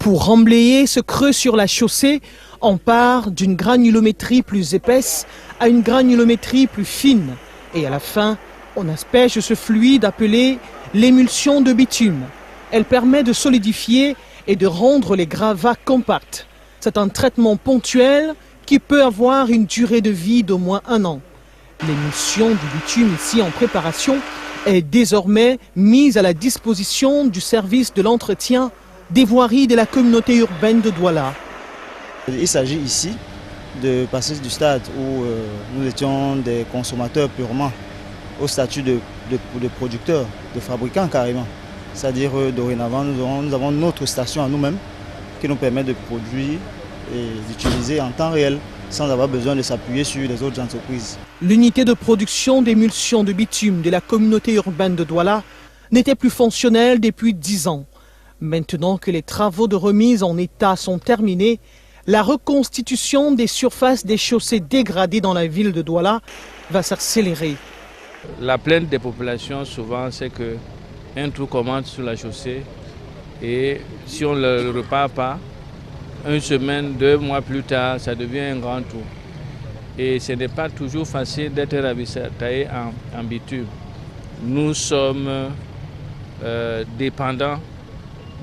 Pour remblayer ce creux sur la chaussée, on part d'une granulométrie plus épaisse à une granulométrie plus fine. Et à la fin, on asperge ce fluide appelé l'émulsion de bitume. Elle permet de solidifier et de rendre les gravats compacts. C'est un traitement ponctuel qui peut avoir une durée de vie d'au moins 1 an. L'émulsion du bitume ici en préparation est désormais mise à la disposition du service de l'entretien des voiries de la communauté urbaine de Douala. Il s'agit ici de passer du stade où nous étions des consommateurs purement au statut de producteurs, de fabricants carrément. C'est-à-dire dorénavant nous avons notre station à nous-mêmes qui nous permet de produire et d'utiliser en temps réel sans avoir besoin de s'appuyer sur les autres entreprises. L'unité de production d'émulsion de bitume de la communauté urbaine de Douala n'était plus fonctionnelle depuis 10 ans. Maintenant que les travaux de remise en état sont terminés, la reconstitution des surfaces des chaussées dégradées dans la ville de Douala va s'accélérer. La plainte des populations souvent c'est qu'un trou commence sur la chaussée et si on ne le repart pas, 1 semaine, 2 mois plus tard, ça devient un grand trou. Et ce n'est pas toujours facile d'être ravitaillé en bitume. Nous sommes dépendants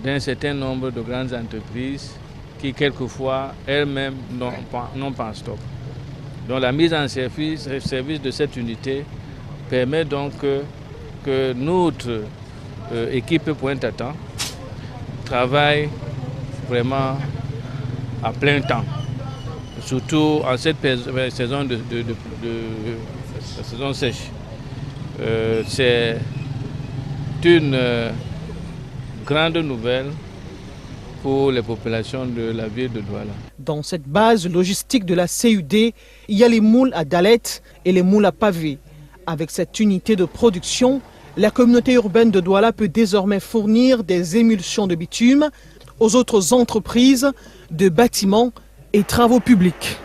d'un certain nombre de grandes entreprises qui quelquefois elles-mêmes n'ont pas en stock. Donc la mise en service de cette unité permet donc que notre équipe Pointe à Temps travaille vraiment à plein temps, surtout en cette saison de saison sèche. C'est une grande nouvelle pour les populations de la ville de Douala. Dans cette base logistique de la CUD, il y a les moules à dalettes et les moules à pavés. Avec cette unité de production, la communauté urbaine de Douala peut désormais fournir des émulsions de bitume aux autres entreprises de bâtiments et travaux publics.